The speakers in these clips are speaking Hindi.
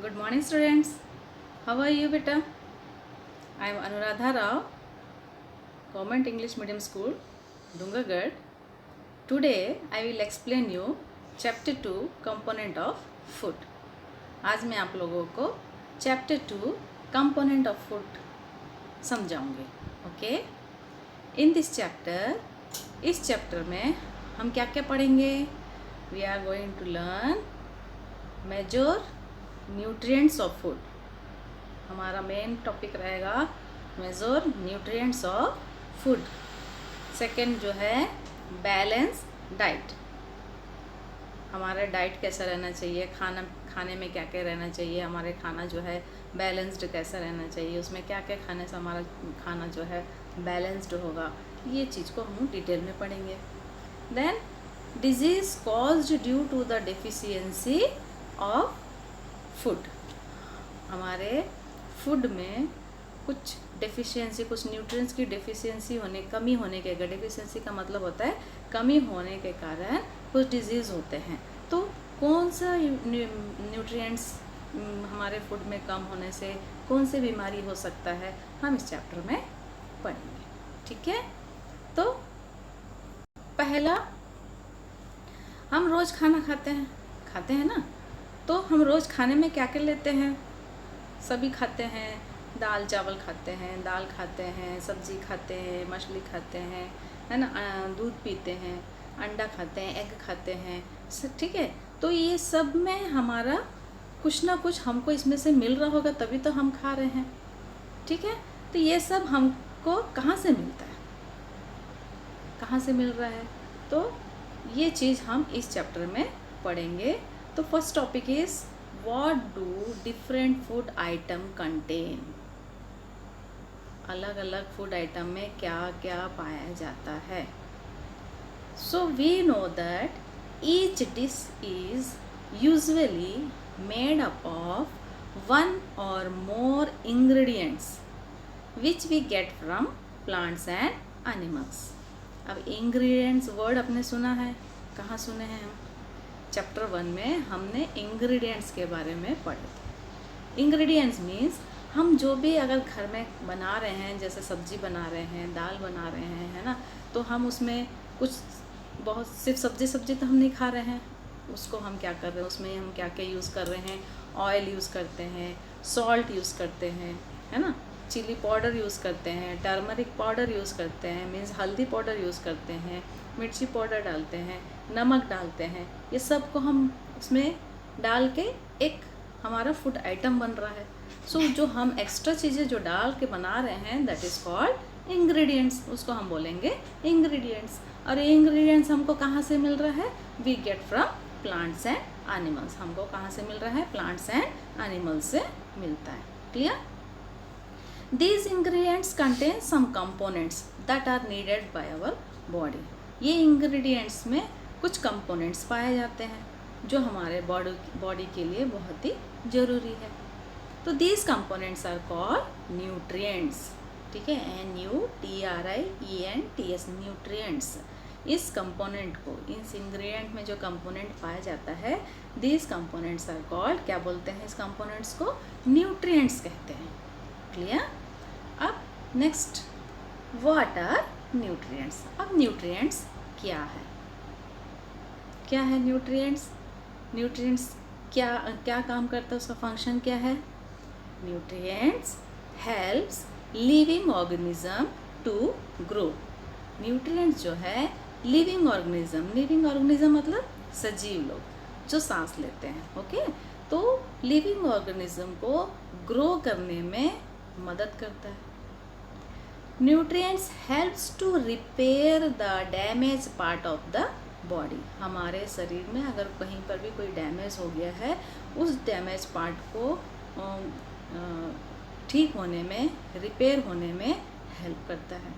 Good morning, students. How are you, beta? I am Anuradha Rao, Government English Medium School, Dungargarh. Today, I will explain you Chapter 2, Component of Food. आज मैं आप लोगों को Chapter 2, Component of Food समझाऊंगी. ओके? In this chapter, इस चैप्टर में हम क्या क्या पढ़ेंगे? We are going to learn major nutrients of food. हमारा मेन टॉपिक रहेगा major nutrients of food. Second जो है बैलेंस डाइट. हमारा डाइट कैसा रहना चाहिए, खाने में क्या क्या रहना चाहिए, हमारे खाना जो है बैलेंस्ड कैसा रहना चाहिए, उसमें क्या क्या खाने से हमारा खाना जो है बैलेंस्ड होगा, ये चीज़ को हम डिटेल में पढ़ेंगे. Then disease caused due to the deficiency of food. हमारे फूड में कुछ डेफिशिएंसी, कुछ न्यूट्रिएंट्स की डेफिशिएंसी होने, कमी होने के, डेफिशिएंसी का मतलब होता है कमी होने के कारण कुछ डिजीज़ होते हैं. तो कौन सा न्यूट्रिएंट्स हमारे फूड में कम होने से कौन सी बीमारी हो सकता है, हम इस चैप्टर में पढ़ेंगे. ठीक है? तो पहला, हम रोज़ खाना खाते हैं ना. तो हम रोज़ खाने में क्या क्या लेते हैं? सभी खाते हैं. दाल चावल खाते हैं, दाल खाते हैं, सब्ज़ी खाते हैं, मछली खाते हैं, है ना, दूध पीते हैं, अंडा खाते हैं, एग खाते हैं. ठीक है? तो ये सब में हमारा कुछ ना कुछ हमको इसमें से मिल रहा होगा, तभी तो हम खा रहे हैं. ठीक है? तो ये सब हमको कहाँ से मिलता है, कहाँ से मिल रहा है, तो ये चीज़ हम इस चैप्टर में पढ़ेंगे. तो first topic is What do different food item contain? अलग अलग फूड आइटम में क्या क्या पाया जाता है. So we know that each dish is usually made up of one or more ingredients which we get from plants and animals. अब ingredients वर्ड आपने सुना है, कहाँ सुने हैं हम? चैप्टर 1 में हमने इंग्रेडिएंट्स के बारे में पढ़े थे. इंग्रेडिएंट्स मीन्स हम जो भी अगर घर में बना रहे हैं, जैसे सब्जी बना रहे हैं, दाल बना रहे हैं, है ना, तो हम उसमें कुछ बहुत सिर्फ सब्जी तो हम नहीं खा रहे हैं. उसको हम क्या कर रहे हैं, उसमें हम क्या क्या यूज़ कर रहे हैं? ऑयल यूज़ करते हैं, सॉल्ट यूज़ करते हैं, है ना, चिली पाउडर यूज़ करते हैं, टर्मरिक पाउडर यूज़ करते हैं, मीन्स हल्दी पाउडर यूज़ करते हैं, मिर्ची पाउडर डालते हैं, नमक डालते हैं. ये सब को हम उसमें डाल के एक हमारा फूड आइटम बन रहा है. सो जो हम एक्स्ट्रा चीज़ें जो डाल के बना रहे हैं, दैट इज़ कॉल्ड इंग्रेडिएंट्स. उसको हम बोलेंगे इंग्रेडिएंट्स. और ये इंग्रेडिएंट्स हमको कहाँ से मिल रहा है? We get from plants and animals. हमको कहाँ से मिल रहा है? प्लांट्स एंड एनिमल्स से मिलता है. Clear? These ingredients contain some components that are needed by our body. ये इंग्रेडिएंट्स में कुछ कंपोनेंट्स पाए जाते हैं जो हमारे बॉडी के लिए बहुत ही ज़रूरी है. तो these components are called nutrients. ठीक है? NUTRIENTS, nutrients. इस कंपोनेंट को, इस इंग्रेडिएंट में जो कंपोनेंट पाया जाता है, these components are called, क्या बोलते हैं इस कंपोनेंट्स को? न्यूट्रिएंट्स कहते हैं. क्लियर? अब नेक्स्ट, व्हाट आर न्यूट्रिएंट्स. अब न्यूट्रिएंट्स क्या है? क्या है न्यूट्रिएंट्स? न्यूट्रिएंट्स क्या क्या काम करता है, उसका फंक्शन क्या है? Nutrients helps living organism to grow. Nutrients जो है लिविंग ऑर्गेनिज्म मतलब सजीव लोग जो सांस लेते हैं. ओके? तो लिविंग ऑर्गेनिज्म को ग्रो करने में मदद करता है. Nutrients helps to repair the damage part of the body. हमारे शरीर में अगर कहीं पर भी कोई डैमेज हो गया है, उस डैमेज पार्ट को ठीक होने में, रिपेयर होने में हेल्प करता है.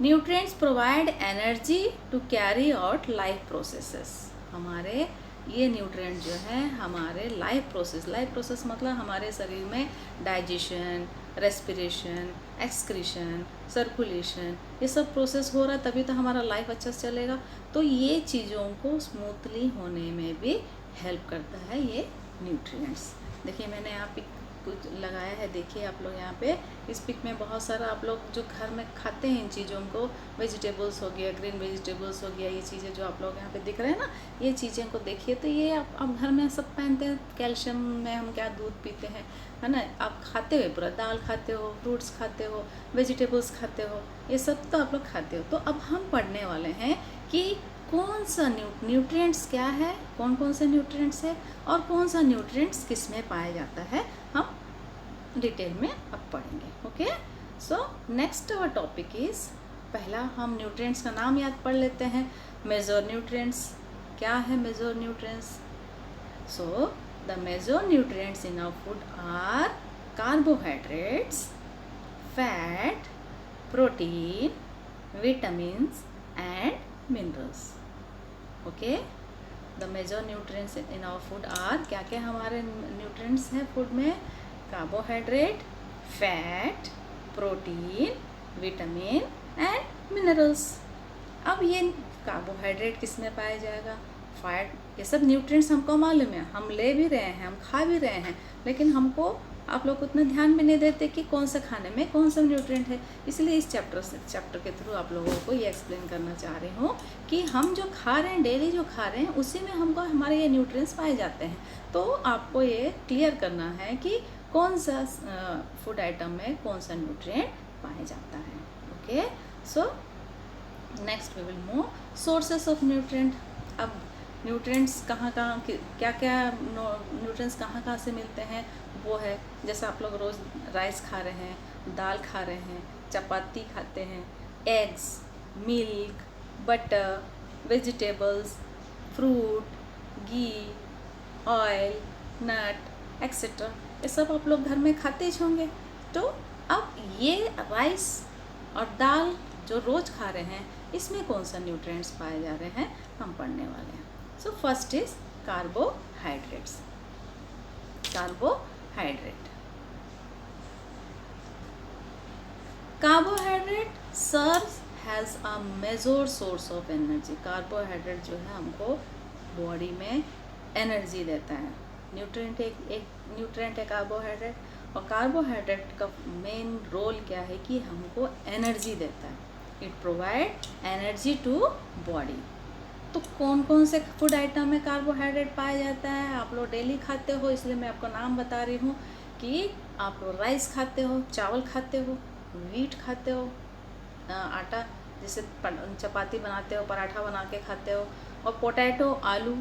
Nutrients provide energy to carry out life processes. हमारे ये न्यूट्रिएंट जो है हमारे लाइफ प्रोसेस मतलब हमारे शरीर में डाइजेशन, रेस्पिरेशन, एक्सक्रीशन, सर्कुलेशन, ये सब प्रोसेस हो रहा है, तभी तो हमारा लाइफ अच्छा से चलेगा. तो ये चीज़ों को स्मूथली होने में भी हेल्प करता है ये न्यूट्रिएंट्स। देखिए मैंने यहाँ पे कुछ लगाया है, देखिए आप लोग यहाँ पे इस पिक में बहुत सारा आप लोग जो घर में खाते हैं इन चीज़ों को, वेजिटेबल्स हो गया, ग्रीन वेजिटेबल्स हो गया, ये चीज़ें जो आप लोग यहाँ पे दिख रहे हैं ना, ये चीज़ें को देखिए तो ये आप घर में सब पहनते हैं। कैल्शियम में हम क्या दूध पीते हैं, है ना, आप खाते हो पूरा, दाल खाते हो, फ्रूट्स खाते हो, वेजिटेबल्स खाते हो, ये सब तो आप लोग खाते हो। तो अब हम पढ़ने वाले हैं कि कौन सा न्यूट्रिएंट्स क्या है, कौन कौन से न्यूट्रिएंट्स है और कौन सा न्यूट्रिएंट्स किस में पाया जाता है, हम डिटेल में अब पढ़ेंगे। Okay, so next our topic is, पहला हम न्यूट्रिएंट्स का नाम याद पढ़ लेते हैं। मेजर न्यूट्रिएंट्स, क्या है major nutrients? So the major nutrients in our food are carbohydrates, fat, protein, vitamins and minerals. Okay, the major nutrients in our food are, क्या क्या हमारे न्यूट्रिएंट्स हैं फूड में? Carbohydrate, fat, protein, vitamin and minerals. अब ये कार्बोहाइड्रेट किस में पाया जाएगा, फैट, ये सब न्यूट्रिएंट्स हमको मालूम है, हम ले भी रहे हैं, हम खा भी रहे हैं, लेकिन हमको आप लोग उतना ध्यान में नहीं देते कि कौन सा खाने में कौन सा न्यूट्रिएंट है। इसलिए इस चैप्टर के थ्रू आप लोगों को ये एक्सप्लेन करना चाह रही हूँ कि हम जो खा रहे हैं, डेली जो खा रहे हैं, उसी में हमको हमारे ये न्यूट्रिएंट्स पाए जाते हैं। तो आपको ये क्लियर करना है कि कौन सा फूड आइटम में कौन सा न्यूट्रिएंट पाया जाता है। Okay, so next we will move sources of nutrient. अब न्यूट्रिएंट्स कहाँ क्या क्या न्यूट्रिएंट्स कहाँ से मिलते हैं, वो है जैसे आप लोग रोज़ राइस खा रहे हैं, दाल खा रहे हैं, चपाती खाते हैं, eggs, milk, butter, vegetables, fruit, घी, ऑयल, नट एक्सेट्रा, ये सब आप लोग घर में खाते ही होंगे। तो अब ये राइस और दाल जो रोज़ खा रहे हैं, इसमें कौन सा न्यूट्रिएंट्स पाए जा रहे हैं, हम पढ़ने वाले हैं। So first is carbohydrates. Carbohydrate serves has a major source of energy. Carbohydrate जो है हमको बॉडी में एनर्जी देता है। न्यूट्रिएंट एक न्यूट्रिएंट है कार्बोहाइड्रेट, और कार्बोहाइड्रेट का मेन रोल क्या है कि हमको एनर्जी देता है। It provide energy to body. तो कौन कौन से फूड आइटम में कार्बोहाइड्रेट पाया जाता है, आप लोग डेली खाते हो, इसलिए मैं आपको नाम बता रही हूँ कि आप लोग राइस खाते हो, चावल खाते हो, वीट खाते हो, आटा जैसे चपाती बनाते हो, पराठा बना के खाते हो, और पोटैटो, आलू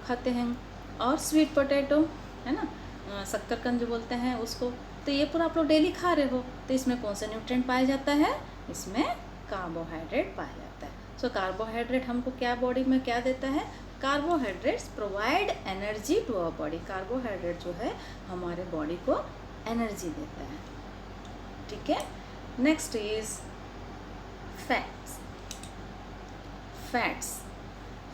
खाते हैं, और स्वीट पोटैटो है ना, शक्करकंद जो बोलते हैं उसको। तो ये पूरा आप लोग डेली खा रहे हो, तो इसमें कौन सा न्यूट्रिएंट पाया जाता है, इसमें कार्बोहाइड्रेट पाया जाता है। सो कार्बोहाइड्रेट हमको क्या बॉडी में क्या देता है, carbohydrates provide energy to our body. Carbohydrate जो है हमारे बॉडी को एनर्जी देता है। ठीक है, next is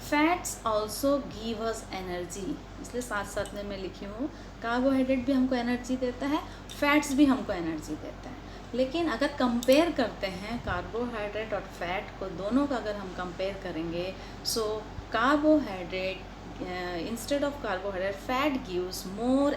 fats also give us energy. इसलिए साथ साथ में मैं लिखी हूँ, कार्बोहाइड्रेट भी हमको एनर्जी देता है, फैट्स भी हमको एनर्जी देता है। लेकिन अगर कंपेयर करते हैं कार्बोहाइड्रेट और फैट को, दोनों का अगर हम कंपेयर करेंगे, so carbohydrate instead of carbohydrate fat gives more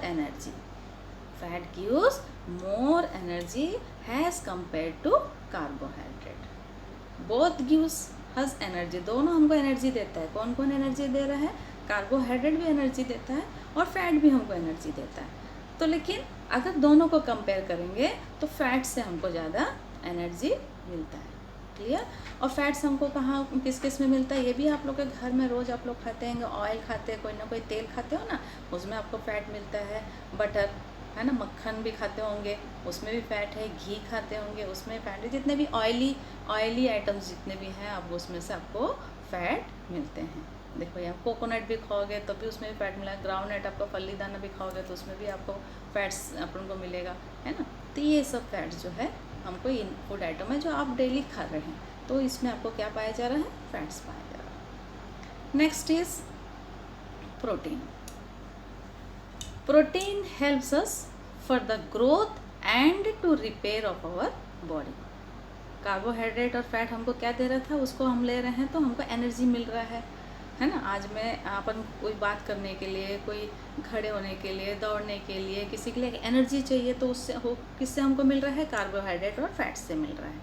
energy has compare to carbohydrate. Both gives us energy, दोनों हमको एनर्जी देता है। कौन कौन एनर्जी दे रहा है, कार्बोहाइड्रेट भी एनर्जी देता है और फैट भी हमको एनर्जी देता है। तो लेकिन अगर दोनों को कंपेयर करेंगे तो फैट से हमको ज़्यादा एनर्जी मिलता है। क्लियर? और फैट्स हमको कहाँ किस किस में मिलता है, ये भी आप लोग के घर में रोज़ आप लोग खाते हैं, ऑयल खाते हैं, कोई ना कोई तेल खाते हो ना, उसमें आपको फैट मिलता है। बटर है ना, मक्खन भी खाते होंगे, उसमें भी फैट है। घी खाते होंगे, उसमें फैट है। जितने भी ऑयली आइटम्स जितने भी हैं, अब उसमें से आपको फैट मिलते हैं। देखो यहाँ कोकोनट भी खाओगे तो भी उसमें भी फैट मिलेगा, ग्राउंडनट आपको फली दाना भी खाओगे तो उसमें भी आपको फैट्स अपन को मिलेगा, है ना। तो ये सब फैट्स जो है हमको इन फूड आइटम है जो आप डेली खा रहे हैं, तो इसमें आपको क्या पाया जा रहा है, फैट्स पाया जा रहा है। Next is protein helps us for the growth and to repair of our body. Carbohydrate और फैट हमको क्या दे रहा था, उसको हम ले रहे हैं तो हमको एनर्जी मिल रहा है। है ना। आज मैं अपन कोई बात करने के लिए, कोई खड़े होने के लिए, दौड़ने के लिए, किसी के लिए एनर्जी चाहिए तो उससे हो किससे हमको मिल रहा है, कार्बोहाइड्रेट और फैट से मिल रहा है।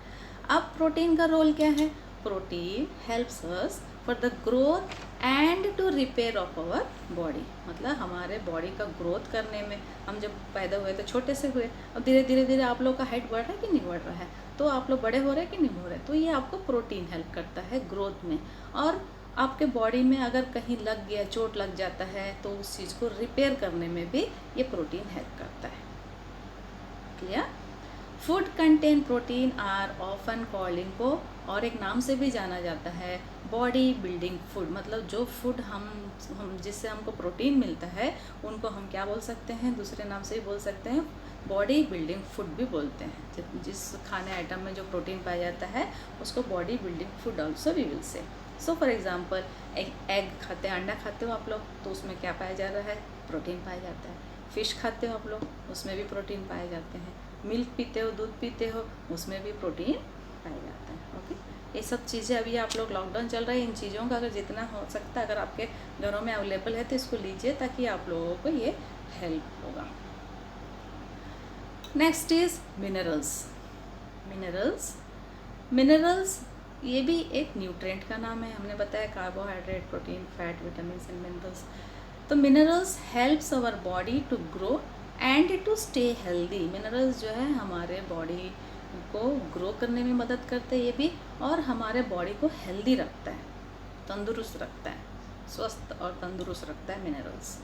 अब प्रोटीन का रोल क्या है, protein helps us for the growth and to repair of our body, मतलब हमारे बॉडी का ग्रोथ करने में, हम जब पैदा हुए तो छोटे से हुए, अब धीरे धीरे धीरे आप लोग का हाइट बढ़ रहा है कि नहीं बढ़ रहा है, तो आप लोग बड़े हो रहे हैं कि नहीं हो रहे, तो ये आपको प्रोटीन हेल्प करता है ग्रोथ में। और आपके बॉडी में अगर कहीं लग गया, चोट लग जाता है, तो उस चीज़ को रिपेयर करने में भी ये प्रोटीन हेल्प करता है। Clear. Food contain protein are often called, इनको और एक नाम से भी जाना जाता है बॉडी बिल्डिंग फूड, मतलब जो फूड हम जिससे हमको प्रोटीन मिलता है उनको हम क्या बोल सकते हैं, दूसरे नाम से भी बोल सकते हैं, बॉडी बिल्डिंग फूड भी बोलते हैं। जिस खाने आइटम में जो प्रोटीन पाया जाता है उसको body building food also we will say. So for example egg खाते हैं, अंडा खाते हो आप लोग, तो उसमें क्या पाया जा रहा है, प्रोटीन पाया जाता है। फिश खाते हो आप लोग, उसमें भी प्रोटीन पाए जाते हैं। मिल्क पीते हो, दूध पीते हो, उसमें भी प्रोटीन पाया जाता है। ओके, ये सब चीज़ें अभी आप लोग लॉकडाउन चल रहा है, इन चीज़ों का अगर जितना हो सकता है अगर आपके घरों में अवेलेबल है तो इसको लीजिए, ताकि आप लोगों को ये हेल्प होगा। Next is minerals. मिनरल्स ये भी एक न्यूट्रिएंट का नाम है, हमने बताया carbohydrate, protein, fat, vitamin and minerals. तो minerals helps our body to grow and to stay healthy. Minerals जो है हमारे बॉडी को ग्रो करने में मदद करते हैं ये भी, और हमारे बॉडी को हेल्दी रखता है, तंदुरुस्त रखता है, स्वस्थ और तंदुरुस्त रखता है minerals.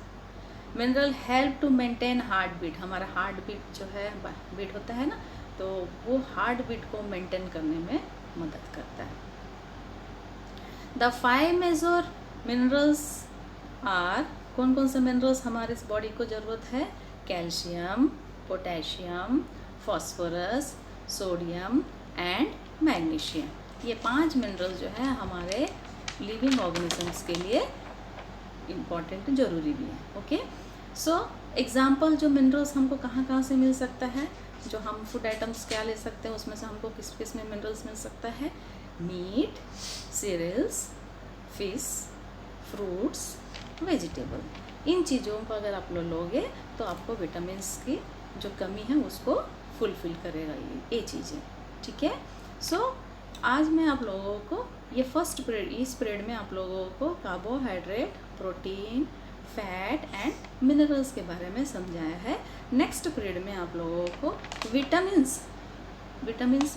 Mineral help to maintain heart beat, हमारा हार्ट बीट जो है बीट होता है ना, तो वो हार्ट बीट को मेंटेन करने में मदद करता है। द 5 मेजर मिनरल्स आर, कौन कौन से मिनरल्स हमारे इस बॉडी को ज़रूरत है, calcium, potassium, phosphorus, sodium and magnesium. ये 5 मिनरल्स जो है हमारे लिविंग ऑर्गेनिजम्स के लिए इम्पॉर्टेंट, ज़रूरी भी है। ओके, सो एग्जाम्पल जो मिनरल्स हमको कहाँ कहाँ से मिल सकता है, जो हम फूड आइटम्स क्या ले सकते हैं उसमें से हमको किस किस में मिनरल्स मिल सकता है, meat, cereals, fish, fruits, vegetable. इन चीज़ों को अगर आप लोग लोगे तो आपको विटामिन्स की जो कमी है उसको फुलफिल करेगा ये चीज़ें। ठीक है, सो आज मैं आप लोगों को ये फर्स्ट पीरियड, इस पीरियड में आप लोगों को carbohydrate, protein, fat and minerals के बारे में समझाया है। नेक्स्ट पीरियड में आप लोगों को विटामिन्स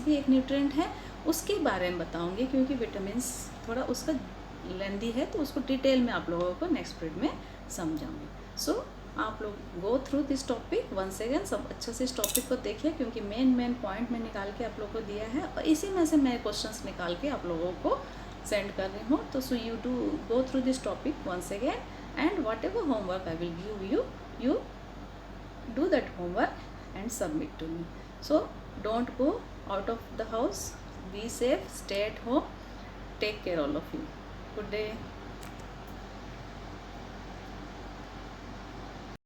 भी एक न्यूट्रिएंट है, उसके बारे में बताऊंगी, क्योंकि विटामिन्स थोड़ा उसका लेंदी है, तो उसको डिटेल में आप लोगों को नेक्स्ट पीरियड में समझाऊंगी। सो आप लोग go through this topic once again, सब अच्छे से इस टॉपिक को देखिए, क्योंकि मेन पॉइंट में निकाल के आप लोगों को दिया है और इसी में से मैं क्वेश्चंस निकाल के आप लोगों को सेंड कर रही हूँ। तो so you do go through this topic once again, and whatever homework I will give you, you do that homework and submit to me. So don't go out of the house, be safe, stay at home, take care all of you. Good day.